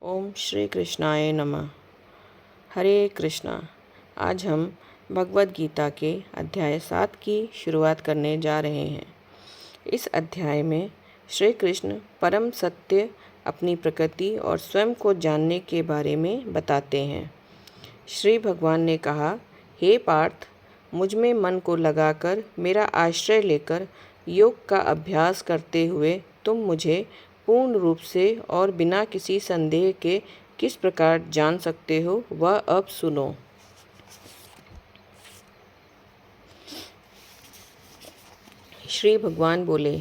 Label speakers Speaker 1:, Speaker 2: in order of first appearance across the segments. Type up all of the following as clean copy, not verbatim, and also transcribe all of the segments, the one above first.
Speaker 1: ओम श्री कृष्णाय नमः। हरे कृष्णा। आज हम भगवद गीता के अध्याय 7 की शुरुआत करने जा रहे हैं। इस अध्याय में श्री कृष्ण परम सत्य, अपनी प्रकृति और स्वयं को जानने के बारे में बताते हैं। श्री भगवान ने कहा, हे पार्थ, मुझ में मन को लगाकर मेरा आश्रय लेकर योग का अभ्यास करते हुए तुम मुझे पूर्ण रूप से और बिना किसी संदेह के किस प्रकार जान सकते हो, वह अब सुनो। श्री भगवान बोले,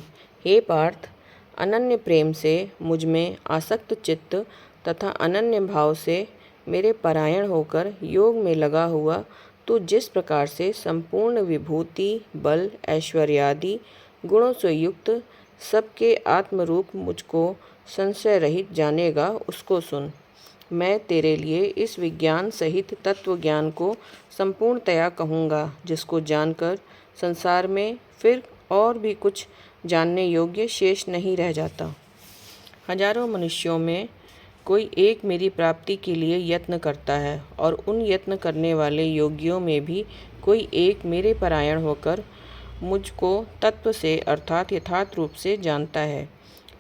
Speaker 1: हे पार्थ, अनन्य प्रेम से मुझ में आसक्त चित्त तथा अनन्य भाव से मेरे परायण होकर योग में लगा हुआ तू जिस प्रकार से संपूर्ण विभूति, बल, ऐश्वर्यादि गुणों से युक्त सबके आत्मरूप मुझको संशय रहित जानेगा, उसको सुन। मैं तेरे लिए इस विज्ञान सहित तत्व ज्ञान को संपूर्णतया कहूँगा, जिसको जानकर संसार में फिर और भी कुछ जानने योग्य शेष नहीं रह जाता। हजारों मनुष्यों में कोई एक मेरी प्राप्ति के लिए यत्न करता है, और उन यत्न करने वाले योगियों में भी कोई एक मेरे परायण होकर मुझको तत्व से अर्थात यथार्थ रूप से जानता है।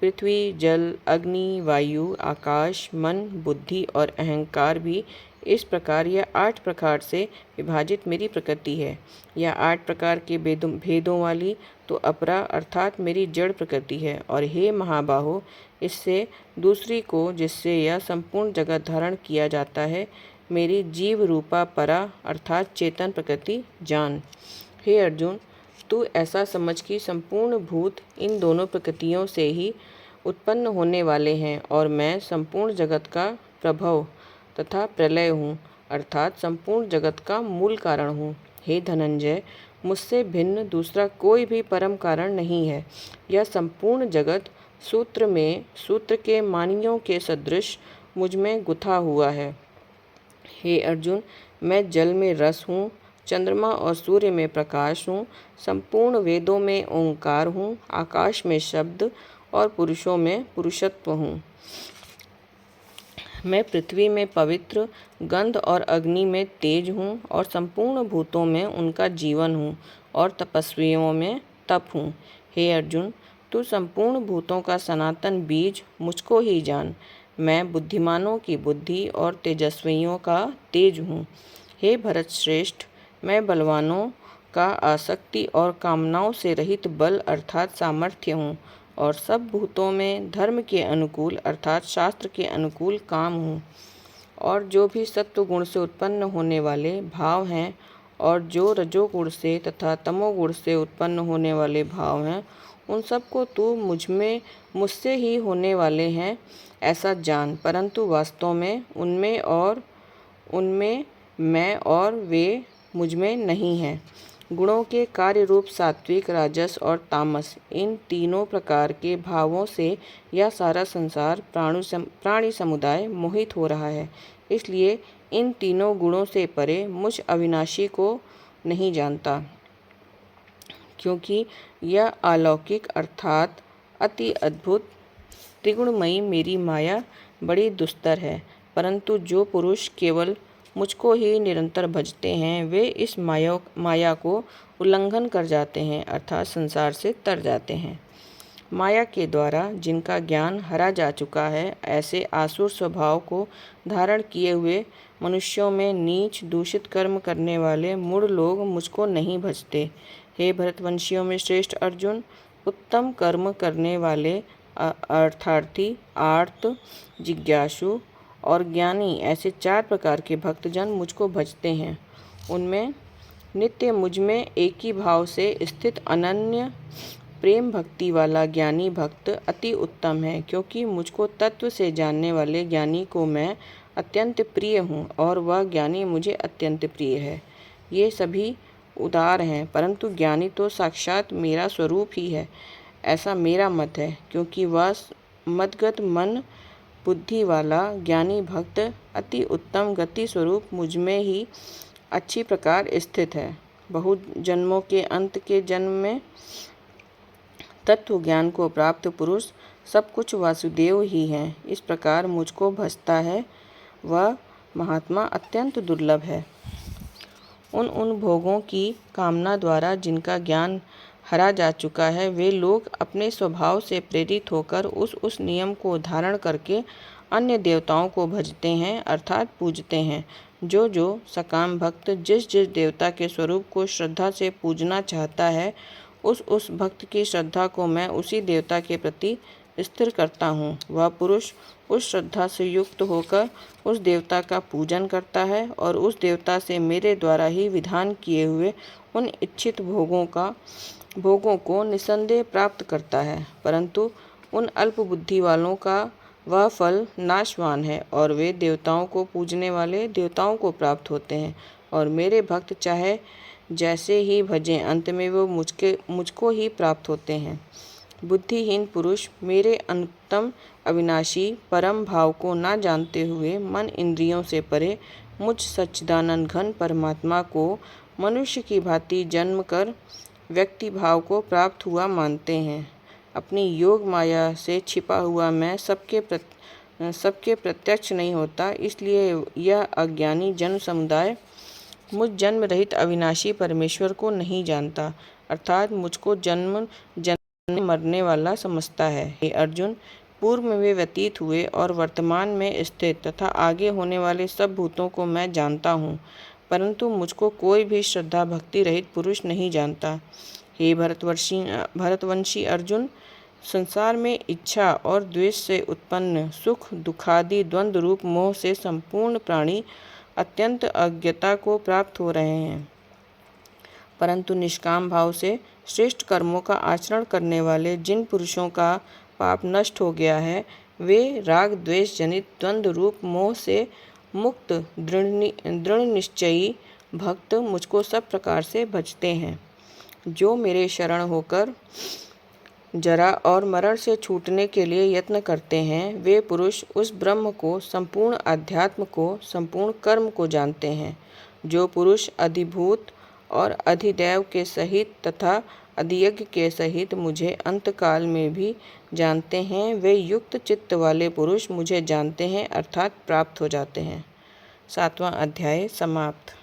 Speaker 1: पृथ्वी, जल, अग्नि, वायु, आकाश, मन, बुद्धि और अहंकार भी इस प्रकार या 8 प्रकार से विभाजित मेरी प्रकृति है। यह 8 प्रकार के भेदों वाली तो अपरा अर्थात मेरी जड़ प्रकृति है। और हे महाबाहो, इससे दूसरी को जिससे यह संपूर्ण जगत धारण किया जाता है, मेरी जीव रूपा परा अर्थात चेतन प्रकृति जान। हे अर्जुन, तू ऐसा समझ कि संपूर्ण भूत इन दोनों प्रकृतियों से ही उत्पन्न होने वाले हैं, और मैं संपूर्ण जगत का प्रभव तथा प्रलय हूँ, अर्थात संपूर्ण जगत का मूल कारण हूँ। हे धनंजय, मुझसे भिन्न दूसरा कोई भी परम कारण नहीं है। यह संपूर्ण जगत सूत्र के मानियों के सदृश मुझ में गुथा हुआ है। हे अर्जुन, मैं जल में रस हूँ, चंद्रमा और सूर्य में प्रकाश हूँ, संपूर्ण वेदों में ओंकार हूँ, आकाश में शब्द और पुरुषों में पुरुषत्व हूँ। मैं पृथ्वी में पवित्र, गंध और अग्नि में तेज हूँ, और संपूर्ण भूतों में उनका जीवन हूँ, और तपस्वियों में तप हूँ। हे अर्जुन, तू संपूर्ण भूतों का सनातन बीज मुझको ही जान। मैं बुद्धिमानों की बुद्धि और तेजस्वियों का तेज हूँ। हे भरत श्रेष्ठ, मैं बलवानों का आसक्ति और कामनाओं से रहित बल अर्थात सामर्थ्य हूँ, और सब भूतों में धर्म के अनुकूल अर्थात शास्त्र के अनुकूल काम हूँ। और जो भी सत्व गुण से उत्पन्न होने वाले भाव हैं, और जो रजोगुण से तथा तमोगुण से उत्पन्न होने वाले भाव हैं, उन सबको तू मुझसे ही होने वाले हैं ऐसा जान। परंतु वास्तव में उनमें मैं और वे मुझ में नहीं हैं। गुणों के कार्य रूप सात्विक, राजस और तामस, इन तीनों प्रकार के भावों से यह सारा संसार प्राणी समुदाय मोहित हो रहा है। इसलिए इन तीनों गुणों से परे मुझ अविनाशी को नहीं जानता, क्योंकि यह अलौकिक अर्थात अति अद्भुत त्रिगुणमयी मेरी माया बड़ी दुस्तर है। परंतु जो पुरुष केवल मुझको ही निरंतर भजते हैं, वे इस माया को उल्लंघन कर जाते हैं अर्थात संसार से तर जाते हैं। माया के द्वारा जिनका ज्ञान हरा जा चुका है, ऐसे आसुर स्वभाव को धारण किए हुए मनुष्यों में नीच दूषित कर्म करने वाले मूढ़ लोग मुझको नहीं भजते। हे भरतवंशियों में श्रेष्ठ अर्जुन, उत्तम कर्म करने वाले अर्थार्थी, आर्त, जिज्ञासु और ज्ञानी, ऐसे 4 प्रकार के भक्तजन मुझको भजते हैं। उनमें नित्य मुझ में एक ही भाव से स्थित अनन्य प्रेम भक्ति वाला ज्ञानी भक्त अति उत्तम है, क्योंकि मुझको तत्व से जानने वाले ज्ञानी को मैं अत्यंत प्रिय हूँ, और वह ज्ञानी मुझे अत्यंत प्रिय है। ये सभी उदार हैं, परंतु ज्ञानी तो साक्षात मेरा स्वरूप ही है, ऐसा मेरा मत है। क्योंकि वह मदगत मन बुद्धि वाला ज्ञानी भक्त अति उत्तम गति स्वरूप मुझ में ही अच्छी प्रकार स्थित है। बहुत जन्मों के अंत के जन्म में तत्व ज्ञान को प्राप्त पुरुष सब कुछ वासुदेव ही है। इस प्रकार मुझको भजता है वह महात्मा अत्यंत दुर्लभ है। उन भोगों की कामना द्वारा जिनका ज्ञान हरा जा चुका है, वे लोग अपने स्वभाव से प्रेरित होकर उस नियम को धारण करके अन्य देवताओं को भजते हैं अर्थात पूजते हैं। जो सकाम भक्त जिस देवता के स्वरूप को श्रद्धा से पूजना चाहता है, उस भक्त की श्रद्धा को मैं उसी देवता के प्रति स्थिर करता हूँ। वह पुरुष उस श्रद्धा से युक्त होकर उस देवता का पूजन करता है और उस देवता से मेरे द्वारा ही विधान किए हुए उन इच्छित भोगों को निसंदेह प्राप्त करता है। परंतु उन अल्प बुद्धि वालों का वह फल नाशवान है और वे देवताओं को पूजने वाले देवताओं को प्राप्त होते हैं और मेरे भक्त चाहे जैसे ही भजें, अंत में वो मुझको ही प्राप्त होते हैं। बुद्धिहीन पुरुष मेरे अनुत्तम अविनाशी परम भाव को न जानते हुए मन इंद्रियों से परे मुझ सच्चिदानंद घन परमात्मा को मनुष्य की भांति जन्म कर व्यक्ति भाव को प्राप्त हुआ मानते हैं। अपनी योग माया से छिपा हुआ मैं सबके प्रत्यक्ष नहीं होता, इसलिए यह अज्ञानी जन समुदाय मुझ जन्म रहित अविनाशी परमेश्वर को नहीं जानता, अर्थात मुझको जन्म मरने वाला समझता है। हे अर्जुन, पूर्व में वे व्यतीत हुए और वर्तमान में स्थित तथा आगे होने वाले सब भूतों को मैं जानता हूँ, परंतु मुझको कोई भी श्रद्धा भक्ति रहित पुरुष नहीं जानता। हे भरतवंशी अर्जुन, संसार में इच्छा और द्वेष से उत्पन्न सुख दुखादि द्वंद्व रूप मोह से संपूर्ण प्राणी अत्यंत अज्ञता को प्राप्त हो रहे हैं, परंतु निष्काम भाव से श्रेष्ठ कर्मों का आचरण करने वाले जिन पुरुषों का पाप नष्ट हो गया है, वे राग द्वेष जनित द्वंद्व रूप मोह से मुक्त दृढ़ निश्चयी भक्त मुझको सब प्रकार से भजते हैं। जो मेरे शरण होकर जरा और मरण से छूटने के लिए यत्न करते हैं, वे पुरुष उस ब्रह्म को, संपूर्ण अध्यात्म को, संपूर्ण कर्म को जानते हैं। जो पुरुष अधिभूत और अधिदैव के सहित तथा अधियज्ञ के सहित मुझे अंतकाल में भी जानते हैं, वे युक्त चित्त वाले पुरुष मुझे जानते हैं अर्थात प्राप्त हो जाते हैं। 7वां अध्याय समाप्त।